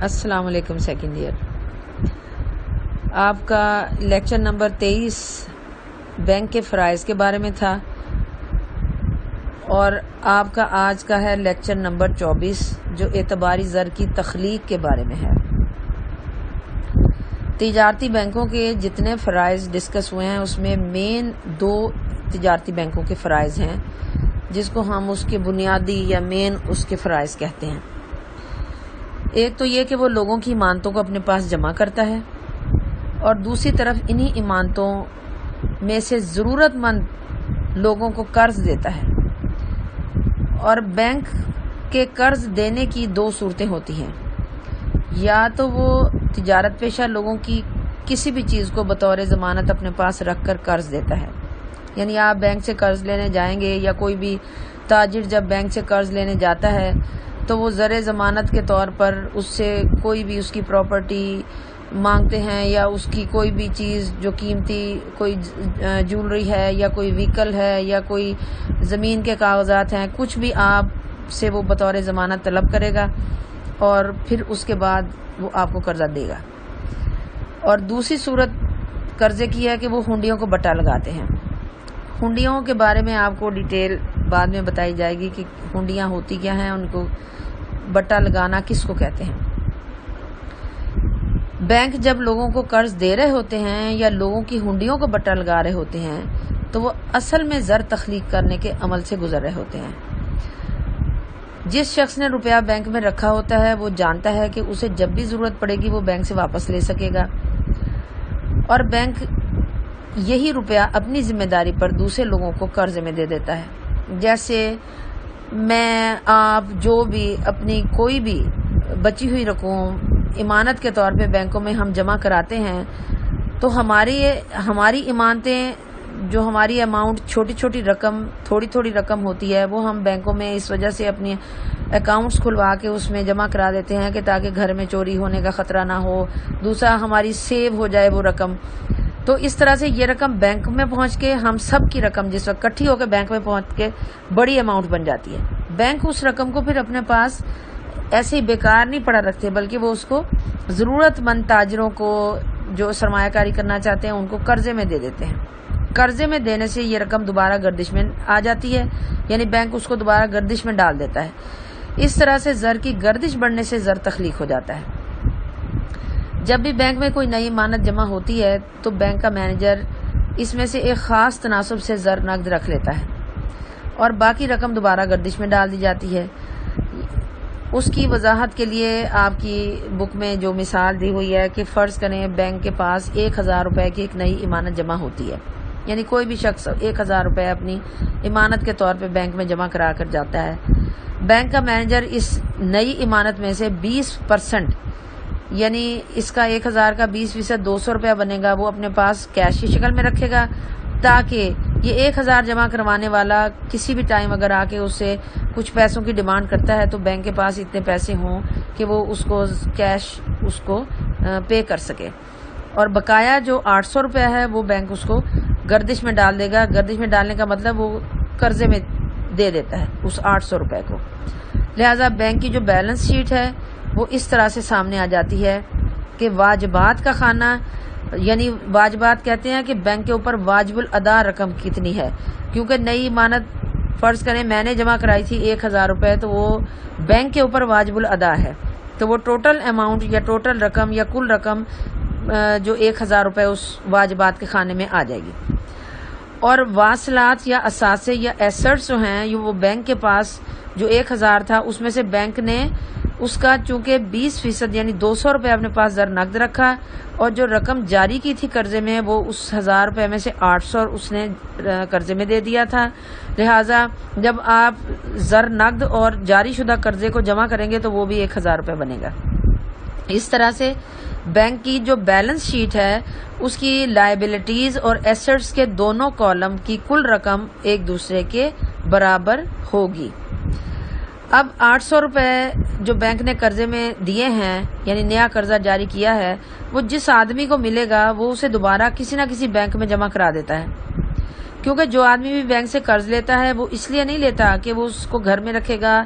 السلام علیکم second year. آپ کا لیکچر نمبر 23 بینک کے فرائض کے بارے میں تھا اور آپ کا آج کا ہے لیکچر نمبر 24 جو اعتباری زر کی تخلیق کے بارے میں ہے. تجارتی بینکوں کے جتنے فرائض ڈسکس ہوئے ہیں اس میں مین 2 تجارتی بینکوں کے فرائض ہیں جس کو ہم اس کے بنیادی یا مین اس کے فرائض کہتے ہیں. ایک تو یہ کہ وہ لوگوں کی امانتوں کو اپنے پاس جمع کرتا ہے اور دوسری طرف انہی امانتوں میں سے ضرورت مند لوگوں کو قرض دیتا ہے. اور بینک کے قرض دینے کی 2 صورتیں ہوتی ہیں. یا تو وہ تجارت پیشہ لوگوں کی کسی بھی چیز کو بطور ضمانت اپنے پاس رکھ کر قرض دیتا ہے. یعنی آپ بینک سے قرض لینے جائیں گے یا کوئی بھی تاجر جب بینک سے قرض لینے جاتا ہے تو وہ زر ضمانت کے طور پر اس سے کوئی بھی اس کی پراپرٹی مانگتے ہیں یا اس کی کوئی بھی چیز جو قیمتی کوئی جیولری ہے یا کوئی وہیکل ہے یا کوئی زمین کے کاغذات ہیں، کچھ بھی آپ سے وہ بطور ضمانت طلب کرے گا اور پھر اس کے بعد وہ آپ کو قرضہ دے گا. اور دوسری صورت قرضے کی ہے کہ وہ ہنڈیوں کو بٹا لگاتے ہیں. ہنڈیوں کے بارے میں آپ کو ڈیٹیل بعد میں بتائی جائے گی کہ ہنڈیاں ہوتی کیا ہیں، ان کو بٹا لگانا کس کو کہتے ہیں. بینک جب لوگوں کو قرض دے رہے ہوتے ہیں یا لوگوں کی ہنڈیوں کو بٹا لگا رہے ہوتے ہیں تو وہ اصل میں زر تخلیق کرنے کے عمل سے گزر رہے ہوتے ہیں. جس شخص نے روپیہ بینک میں رکھا ہوتا ہے وہ جانتا ہے کہ اسے جب بھی ضرورت پڑے گی وہ بینک سے واپس لے سکے گا اور بینک یہی روپیہ اپنی ذمہ داری پر دوسرے لوگوں کو قرض میں دے دیتا ہے. جیسے میں آپ جو بھی اپنی کوئی بھی بچی ہوئی رقم امانت کے طور پہ بینکوں میں ہم جمع کراتے ہیں تو ہماری امانتیں جو ہماری اماؤنٹ چھوٹی چھوٹی رقم تھوڑی رقم ہوتی ہے وہ ہم بینکوں میں اس وجہ سے اپنی اکاؤنٹس کھلوا کے اس میں جمع کرا دیتے ہیں کہ تاکہ گھر میں چوری ہونے کا خطرہ نہ ہو، دوسرا ہماری سیو ہو جائے وہ رقم. تو اس طرح سے یہ رقم بینک میں پہنچ کے ہم سب کی رقم جس وقت اکٹھی ہو کے بینک میں پہنچ کے بڑی اماؤنٹ بن جاتی ہے. بینک اس رقم کو پھر اپنے پاس ایسے ہی بیکار نہیں پڑا رکھتے بلکہ وہ اس کو ضرورت مند تاجروں کو جو سرمایہ کاری کرنا چاہتے ہیں ان کو قرضے میں دے دیتے ہیں. قرضے میں دینے سے یہ رقم دوبارہ گردش میں آ جاتی ہے، یعنی بینک اس کو دوبارہ گردش میں ڈال دیتا ہے. اس طرح سے زر کی گردش بڑھنے سے زر تخلیق ہو جاتا ہے. جب بھی بینک میں کوئی نئی امانت جمع ہوتی ہے تو بینک کا مینیجر اس میں سے ایک خاص تناسب سے زر نقد رکھ لیتا ہے اور باقی رقم دوبارہ گردش میں ڈال دی جاتی ہے. اس کی وضاحت کے لیے آپ کی بک میں جو مثال دی ہوئی ہے کہ فرض کریں بینک کے پاس 1000 روپے کی ایک نئی امانت جمع ہوتی ہے. یعنی کوئی بھی شخص 1000 روپے اپنی امانت کے طور پہ بینک میں جمع کرا کر جاتا ہے. بینک کا مینیجر اس نئی امانت میں سے 20% یعنی اس کا 1000 کا 20% 200 روپیہ بنے گا وہ اپنے پاس کیش کی شکل میں رکھے گا تاکہ یہ 1000 جمع کروانے والا کسی بھی ٹائم اگر آ کے اس سے کچھ پیسوں کی ڈیمانڈ کرتا ہے تو بینک کے پاس اتنے پیسے ہوں کہ وہ اس کو کیش اس کو پے کر سکے. اور بقایا جو 800 روپیہ ہے وہ بینک اس کو گردش میں ڈال دے گا. گردش میں ڈالنے کا مطلب وہ قرضے میں دے دیتا ہے اس 800 روپے کو. لہذا بینک کی جو بیلنس شیٹ ہے وہ اس طرح سے سامنے آ جاتی ہے کہ واجبات کا خانہ، یعنی واجبات کہتے ہیں کہ بینک کے اوپر واجب الادا رقم کتنی ہے. کیونکہ نئی امانت فرض کریں میں نے جمع کرائی تھی 1000 روپے تو وہ بینک کے اوپر واجب الادا ہے تو وہ ٹوٹل اماؤنٹ یا ٹوٹل رقم یا کل رقم جو 1000 روپے اس واجبات کے خانے میں آ جائے گی. اور واصلات یا اثاثے یا ایسٹس جو ہیں یہ وہ بینک کے پاس جو 1000 تھا اس میں سے بینک نے اس کا چونکہ 20% یعنی 200 روپے اپنے پاس زر نقد رکھا اور جو رقم جاری کی تھی قرضے میں وہ اس 1000 روپے میں سے 800 اس نے قرضے میں دے دیا تھا. لہٰذا جب آپ زر نقد اور جاری شدہ قرضے کو جمع کریں گے تو وہ بھی 1000 روپے بنے گا. اس طرح سے بینک کی جو بیلنس شیٹ ہے اس کی لائبلٹیز اور ایسٹس کے دونوں کالم کی کل رقم ایک دوسرے کے برابر ہوگی. اب 800 روپے جو بینک نے قرضے میں دیے ہیں یعنی نیا قرضہ جاری کیا ہے وہ جس آدمی کو ملے گا وہ اسے دوبارہ کسی نہ کسی بینک میں جمع کرا دیتا ہے. کیونکہ جو آدمی بھی بینک سے قرض لیتا ہے وہ اس لیے نہیں لیتا کہ وہ اس کو گھر میں رکھے گا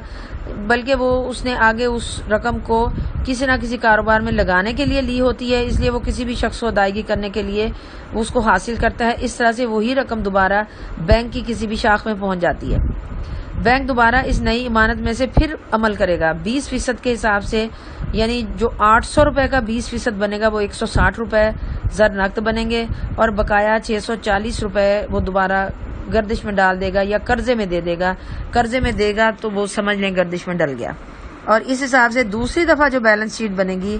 بلکہ وہ اس نے آگے اس رقم کو کسی نہ کسی کاروبار میں لگانے کے لیے لی ہوتی ہے، اس لیے وہ کسی بھی شخص کو ادائیگی کرنے کے لیے اس کو حاصل کرتا ہے۔ اس طرح سے وہی رقم دوبارہ بینک کی کسی بھی شاخ میں پہنچ جاتی ہے۔ بینک دوبارہ اس نئی امانت میں سے پھر عمل کرے گا 20% کے حساب سے، یعنی جو 800 روپے کا 20% بنے گا وہ 160 روپے زر نقد بنیں گے، اور بقایا 640 روپے وہ دوبارہ گردش میں ڈال دے گا یا قرضے میں دے دے گا۔ قرضے میں دے گا تو وہ سمجھ لیں گردش میں ڈل گیا، اور اس حساب سے دوسری دفعہ جو بیلنس شیٹ بنے گی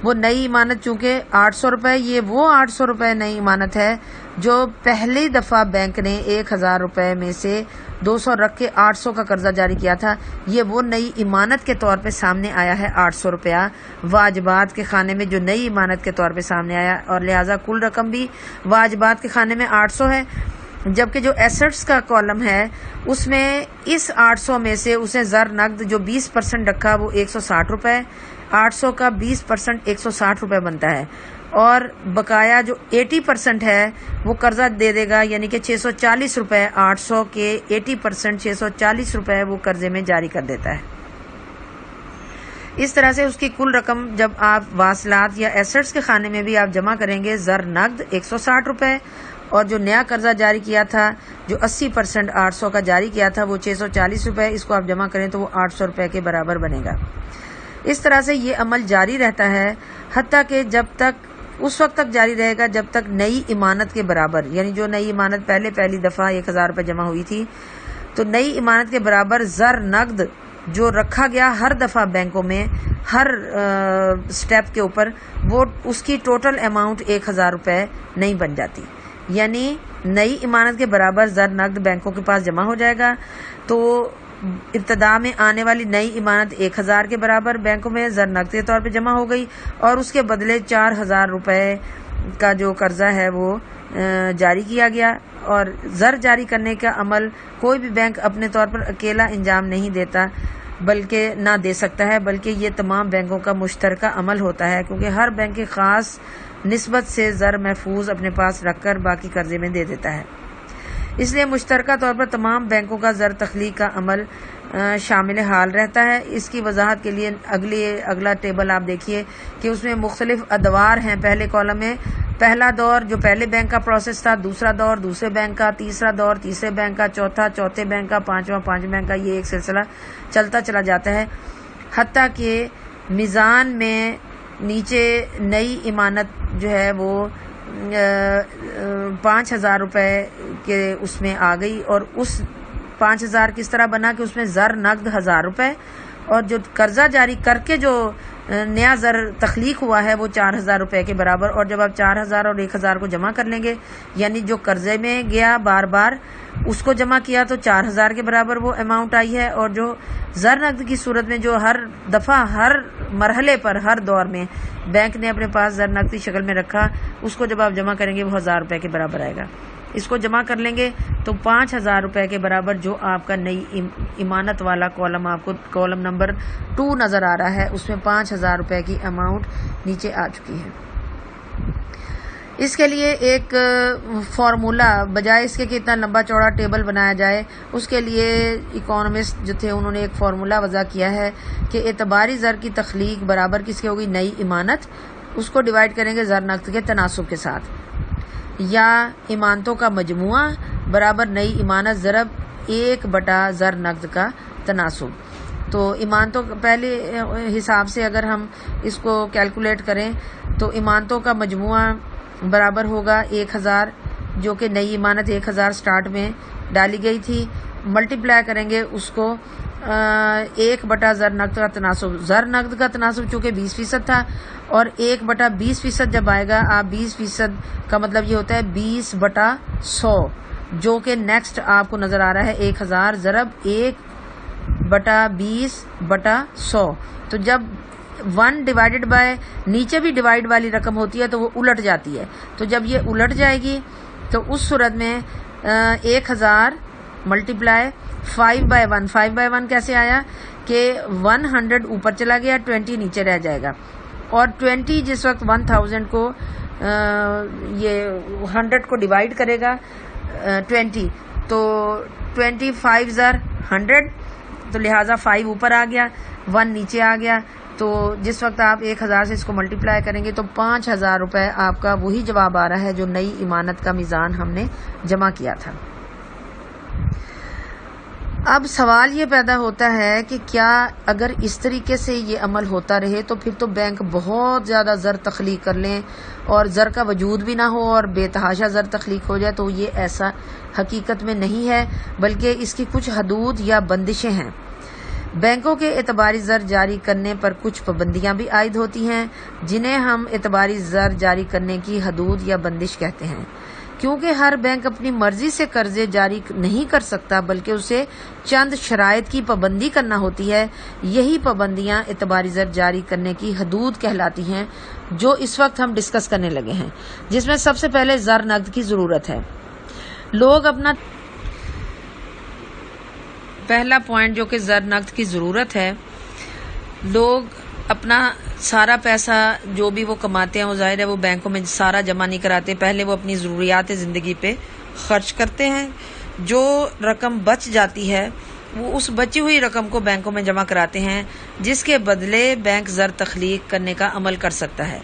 وہ نئی امانت، چونکہ 800 روپے، یہ وہ 800 روپے نئی امانت ہے جو پہلی دفعہ بینک نے 1000 روپے میں سے 200 رکھ کے 800 کا قرضہ جاری کیا تھا، یہ وہ نئی امانت کے طور پہ سامنے آیا ہے 800 روپیہ واجبات کے خانے میں، جو نئی امانت کے طور پہ سامنے آیا، اور لہٰذا کل رقم بھی واجبات کے خانے میں 800 ہے، جبکہ جو ایسٹس کا کالم ہے اس میں اس 800 میں سے اس نے زر نقد جو 20% رکھا وہ 160 روپے، 800 کا 20% 160 روپے بنتا ہے، اور بقایا جو 80% ہے وہ قرضہ دے دے گا، یعنی کہ 640 روپے، 800 کے 80% 640 روپے وہ قرضے میں جاری کر دیتا ہے۔ اس طرح سے اس کی کل رقم جب آپ واصلات یا ایسٹس کے خانے میں بھی آپ جمع کریں گے، زر نقد 160 روپے، اور جو نیا قرضہ جاری کیا تھا جو 80% 800 کا جاری کیا تھا وہ 640 روپے، اس کو آپ جمع کریں تو وہ 800 روپے کے برابر بنے گا۔ اس طرح سے یہ عمل جاری رہتا ہے حتیٰ کہ جب تک اس وقت تک جاری رہے گا جب تک نئی امانت کے برابر، یعنی جو نئی امانت پہلی دفعہ 1000 روپے جمع ہوئی تھی تو نئی امانت کے برابر زر نقد جو رکھا گیا ہر دفعہ بینکوں میں ہر سٹیپ کے اوپر، وہ اس کی ٹوٹل اماؤنٹ 1000 روپے نہیں بن جاتی، یعنی نئی امانت کے برابر زر نقد بینکوں کے پاس جمع ہو جائے گا، تو ابتدا میں آنے والی نئی امانت 1000 کے برابر بینکوں میں زر نقد کے طور پہ جمع ہو گئی، اور اس کے بدلے 4000 روپے کا جو قرضہ ہے وہ جاری کیا گیا۔ اور زر جاری کرنے کا عمل کوئی بھی بینک اپنے طور پر اکیلا انجام نہیں دیتا، بلکہ نہ دے سکتا ہے، بلکہ یہ تمام بینکوں کا مشترکہ عمل ہوتا ہے، کیونکہ ہر بینک کی خاص نسبت سے زر محفوظ اپنے پاس رکھ کر باقی قرضے میں دے دیتا ہے۔ اس لیے مشترکہ طور پر تمام بینکوں کا زر تخلیق کا عمل شامل حال رہتا ہے۔ اس کی وضاحت کے لیے اگلا ٹیبل آپ دیکھیے کہ اس میں مختلف ادوار ہیں۔ پہلے کالم میں پہلا دور جو پہلے بینک کا پروسیس تھا، دوسرا دور دوسرے بینک کا، تیسرا دور تیسرے بینک کا، چوتھا چوتھے بینک کا، پانچواں پانچویں بینک کا، یہ ایک سلسلہ چلتا چلا جاتا ہے، حتیٰ کہ میزان میں نیچے نئی امانت جو ہے وہ 5000 روپے کے اس میں آ گئی، اور اس 5000 کس طرح بنا کہ اس میں زر نقد 1000 روپے، اور جو قرضہ جاری کر کے جو نیا زر تخلیق ہوا ہے وہ 4000 روپے کے برابر، اور جب آپ 4000 اور 1000 کو جمع کر لیں گے، یعنی جو قرضے میں گیا بار بار اس کو جمع کیا تو 4000 کے برابر وہ اماؤنٹ آئی ہے، اور جو زر نقد کی صورت میں جو ہر دفعہ ہر مرحلے پر ہر دور میں بینک نے اپنے پاس زر نقد کی شکل میں رکھا، اس کو جب آپ جمع کریں گے وہ 1000 روپے کے برابر آئے گا۔ اس کو جمع کر لیں گے تو 5000 روپے کے برابر جو آپ کا نئی امانت والا کالم آپ کو کالم نمبر 2 نظر آ رہا ہے، اس میں 5000 روپے کی اماؤنٹ نیچے آ چکی ہے۔ اس کے لیے ایک فارمولا، بجائے اس کے کہ اتنا لمبا چوڑا ٹیبل بنایا جائے، اس کے لیے اکانومسٹ جو تھے انہوں نے ایک فارمولا وضع کیا ہے کہ اعتباری زر کی تخلیق برابر کس کی ہوگی، نئی امانت، اس کو ڈیوائڈ کریں گے زر نقد کے تناسب کے ساتھ، یا امانتوں کا مجموعہ برابر نئی امانت ضرب 1/، زر نقد کا تناسب۔ تو امانتوں پہلے حساب سے اگر ہم اس کو کیلکولیٹ کریں تو امانتوں کا مجموعہ برابر ہوگا 1000، جو کہ نئی امانت 1000 سٹارٹ میں ڈالی گئی تھی، ملٹیپلائی کریں گے اس کو 1/، زر نقد کا تناسب، زر نقد کا تناسب چونکہ 20% تھا، اور 1/20% جب آئے گا، آپ 20% کا مطلب یہ ہوتا ہے 20/100، جو کہ نیکسٹ آپ کو نظر آ رہا ہے 1000 ضرب 1/20/100۔ تو جب 1 ڈیوائڈڈ بائی نیچے بھی ڈیوائڈ والی رقم ہوتی ہے تو وہ الٹ جاتی ہے، تو جب یہ الٹ جائے گی تو اس صورت میں 1000 ملٹیپلائی 5/1، 5/1 کیسے آیا کہ 100 اوپر چلا گیا، 20 نیچے رہ جائے گا، اور 20 جس وقت 1000 کو یہ 100 کو ڈیوائڈ کرے گا 20، تو 25 100، تو لہٰذا 5 اوپر آ گیا، 1 نیچے آ گیا، تو جس وقت آپ 1000 سے اس کو ملٹیپلائی کریں گے تو 5000 روپے آپ کا وہی جواب آ رہا ہے جو نئی ایمانت کا میزان ہم نے جمع کیا تھا۔ اب سوال یہ پیدا ہوتا ہے کہ کیا اگر اس طریقے سے یہ عمل ہوتا رہے تو پھر تو بینک بہت زیادہ زر تخلیق کر لیں اور زر کا وجود بھی نہ ہو اور بے تحاشا زر تخلیق ہو جائے، تو یہ ایسا حقیقت میں نہیں ہے، بلکہ اس کی کچھ حدود یا بندشیں ہیں۔ بینکوں کے اعتباری زر جاری کرنے پر کچھ پابندیاں بھی عائد ہوتی ہیں، جنہیں ہم اعتباری زر جاری کرنے کی حدود یا بندش کہتے ہیں۔ کیونکہ ہر بینک اپنی مرضی سے قرضے جاری نہیں کر سکتا، بلکہ اسے چند شرائط کی پابندی کرنا ہوتی ہے، یہی پابندیاں اعتباری زر جاری کرنے کی حدود کہلاتی ہیں، جو اس وقت ہم ڈسکس کرنے لگے ہیں، جس میں سب سے پہلے زر نقد کی ضرورت ہے۔ لوگ اپنا پہلا پوائنٹ جو کہ زر نقد کی ضرورت ہے، لوگ اپنا سارا پیسہ جو بھی وہ کماتے ہیں وہ ظاہر ہے وہ بینکوں میں سارا جمع نہیں کراتے، پہلے وہ اپنی ضروریات زندگی پہ خرچ کرتے ہیں۔ جو رقم بچ جاتی ہے وہ اس بچی ہوئی رقم کو بینکوں میں جمع کراتے ہیں، جس کے بدلے بینک زر تخلیق کرنے کا عمل کر سکتا ہے،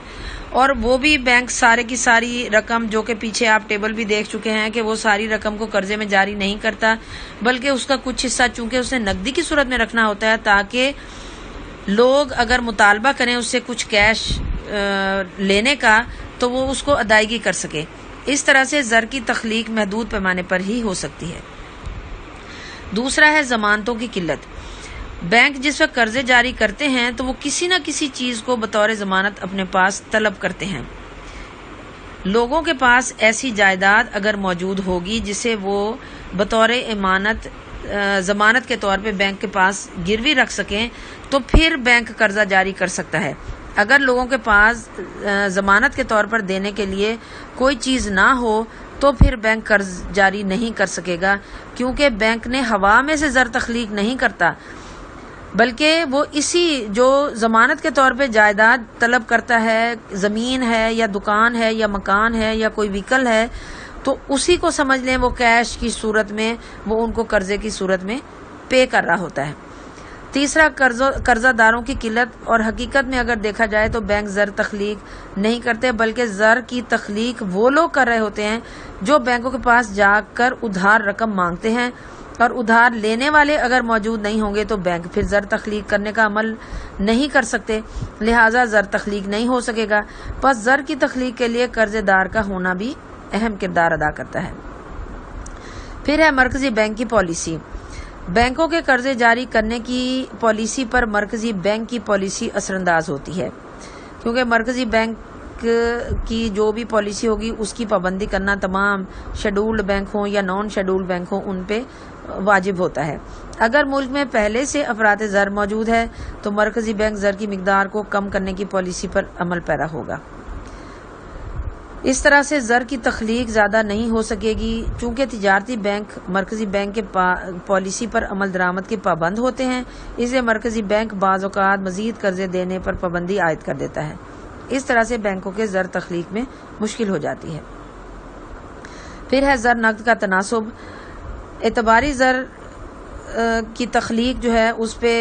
اور وہ بھی بینک سارے کی ساری رقم، جو کہ پیچھے آپ ٹیبل بھی دیکھ چکے ہیں کہ وہ ساری رقم کو قرضے میں جاری نہیں کرتا، بلکہ اس کا کچھ حصہ چونکہ اسے نقدی کی صورت میں رکھنا ہوتا ہے تاکہ لوگ اگر مطالبہ کریں اس سے کچھ کیش لینے کا تو وہ اس کو ادائیگی کر سکے۔ اس طرح سے زر کی تخلیق محدود پیمانے پر ہی ہو سکتی ہے۔ دوسرا ہے ضمانتوں کی قلت۔ بینک جس وقت قرضے جاری کرتے ہیں تو وہ کسی نہ کسی چیز کو بطور ضمانت اپنے پاس طلب کرتے ہیں۔ لوگوں کے پاس ایسی جائیداد اگر موجود ہوگی جسے وہ بطور ضمانت کے طور پہ بینک کے پاس گروی رکھ سکیں تو پھر بینک قرضہ جاری کر سکتا ہے۔ اگر لوگوں کے پاس ضمانت کے طور پر دینے کے لیے کوئی چیز نہ ہو تو پھر بینک قرض جاری نہیں کر سکے گا، کیونکہ بینک نے ہوا میں سے زر تخلیق نہیں کرتا، بلکہ وہ اسی جو ضمانت کے طور پہ جائیداد طلب کرتا ہے، زمین ہے یا دکان ہے یا مکان ہے یا کوئی وہیکل ہے، تو اسی کو سمجھ لیں وہ کیش کی صورت میں وہ ان کو قرضے کی صورت میں پے کر رہا ہوتا ہے۔ تیسرا قرضہ داروں کی قلت، اور حقیقت میں اگر دیکھا جائے تو بینک زر تخلیق نہیں کرتے، بلکہ زر کی تخلیق وہ لوگ کر رہے ہوتے ہیں جو بینکوں کے پاس جا کر ادھار رقم مانگتے ہیں، اور ادھار لینے والے اگر موجود نہیں ہوں گے تو بینک پھر زر تخلیق کرنے کا عمل نہیں کر سکتے، لہٰذا زر تخلیق نہیں ہو سکے گا۔ پس زر کی تخلیق کے لیے قرضے دار کا ہونا بھی اہم کردار ادا کرتا ہے۔ پھر ہے مرکزی بینک کی پالیسی۔ بینکوں کے قرضے جاری کرنے کی پالیسی پر مرکزی بینک کی پالیسی اثر انداز ہوتی ہے، کیونکہ مرکزی بینک کی جو بھی پالیسی ہوگی اس کی پابندی کرنا تمام شیڈولڈ بینک ہوں یا نان شیڈولڈ بینک ہوں ان پہ واجب ہوتا ہے۔ اگر ملک میں پہلے سے افراط زر موجود ہے تو مرکزی بینک زر کی مقدار کو کم کرنے کی پالیسی پر عمل پیرا ہوگا۔ اس طرح سے زر کی تخلیق زیادہ نہیں ہو سکے گی، چونکہ تجارتی بینک مرکزی بینک کے پالیسی پر عمل درآمد کے پابند ہوتے ہیں، اس لیے مرکزی بینک بعض اوقات مزید قرضے دینے پر پابندی عائد کر دیتا ہے۔ اس طرح سے بینکوں کے زر تخلیق میں مشکل ہو جاتی ہے۔ پھر ہے زر نقد کا تناسب۔ اعتباری زر کی تخلیق جو ہے اس پہ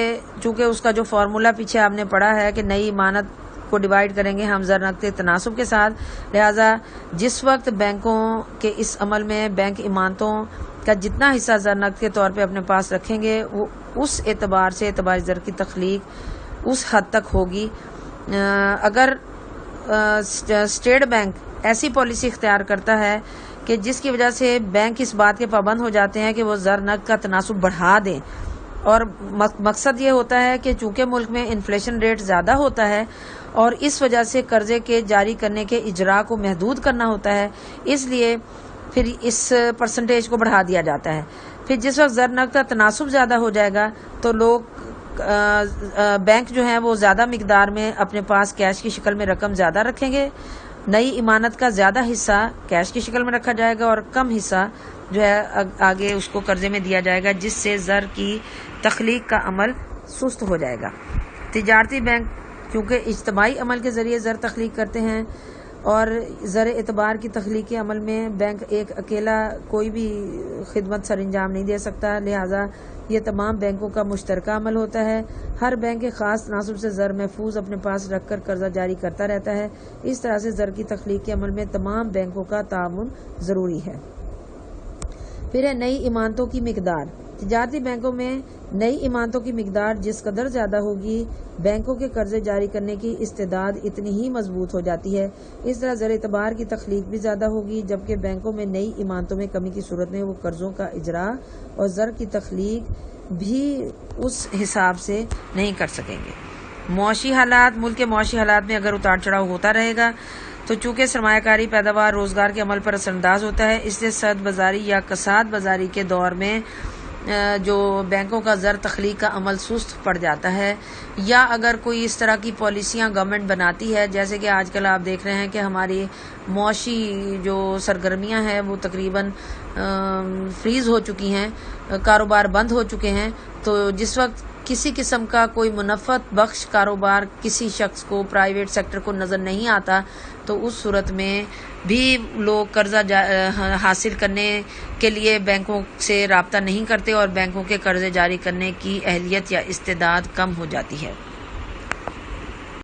چونکہ اس کا جو فارمولا پیچھے آپ نے پڑھا ہے کہ نئی ایمانت کو ڈیوائیڈ کریں گے ہم زر نقد کے تناسب کے ساتھ، لہٰذا جس وقت بینکوں کے اس عمل میں بینک ایمانتوں کا جتنا حصہ زر نقد کے طور پہ اپنے پاس رکھیں گے وہ اس اعتبار سے اعتباری زر کی تخلیق اس حد تک ہوگی۔ اگر اسٹیٹ بینک ایسی پالیسی اختیار کرتا ہے کہ جس کی وجہ سے بینک اس بات کے پابند ہو جاتے ہیں کہ وہ زر نقد کا تناسب بڑھا دیں، اور مقصد یہ ہوتا ہے کہ چونکہ ملک میں انفلیشن ریٹ زیادہ ہوتا ہے اور اس وجہ سے قرضے کے جاری کرنے کے اجراء کو محدود کرنا ہوتا ہے، اس لیے پھر اس پرسنٹیج کو بڑھا دیا جاتا ہے۔ پھر جس وقت زر نقد کا تناسب زیادہ ہو جائے گا تو لوگ بینک جو ہیں وہ زیادہ مقدار میں اپنے پاس کیش کی شکل میں رقم زیادہ رکھیں گے، نئی ایمانت کا زیادہ حصہ کیش کی شکل میں رکھا جائے گا اور کم حصہ جو ہے آگے اس کو قرضے میں دیا جائے گا، جس سے زر کی تخلیق کا عمل سست ہو جائے گا۔ تجارتی بینک کیونکہ اجتماعی عمل کے ذریعے زر تخلیق کرتے ہیں اور زر اعتبار کی تخلیق کے عمل میں بینک ایک اکیلا کوئی بھی خدمت سر انجام نہیں دے سکتا، لہٰذا یہ تمام بینکوں کا مشترکہ عمل ہوتا ہے۔ ہر بینک ایک خاص تناسب سے زر محفوظ اپنے پاس رکھ کر قرضہ جاری کرتا رہتا ہے۔ اس طرح سے زر کی تخلیق کے عمل میں تمام بینکوں کا تعاون ضروری ہے۔ پھر ہے نئی امانتوں کی مقدار۔ تجارتی بینکوں میں نئی امانتوں کی مقدار جس قدر زیادہ ہوگی، بینکوں کے قرضے جاری کرنے کی استعداد اتنی ہی مضبوط ہو جاتی ہے۔ اس طرح زر اعتبار کی تخلیق بھی زیادہ ہوگی، جبکہ بینکوں میں نئی امانتوں میں کمی کی صورت میں وہ قرضوں کا اجرا اور زر کی تخلیق بھی اس حساب سے نہیں کر سکیں گے۔ معاشی حالات۔ ملک کے معاشی حالات میں اگر اتار چڑھاؤ ہوتا رہے گا تو چونکہ سرمایہ کاری، پیداوار، روزگار کے عمل پر اثر انداز ہوتا ہے، اس لیے سرد بازاری یا کساد بازاری کے دور میں جو بینکوں کا زر تخلیق کا عمل سست پڑ جاتا ہے، یا اگر کوئی اس طرح کی پالیسیاں گورنمنٹ بناتی ہے، جیسے کہ آج کل آپ دیکھ رہے ہیں کہ ہماری معاشی جو سرگرمیاں ہیں وہ تقریباً فریز ہو چکی ہیں، کاروبار بند ہو چکے ہیں، تو جس وقت کسی قسم کا کوئی منفعت بخش کاروبار کسی شخص کو، پرائیویٹ سیکٹر کو نظر نہیں آتا، تو اس صورت میں بھی لوگ قرضہ حاصل کرنے کے لیے بینکوں سے رابطہ نہیں کرتے اور بینکوں کے قرضے جاری کرنے کی اہلیت یا استعداد کم ہو جاتی ہے۔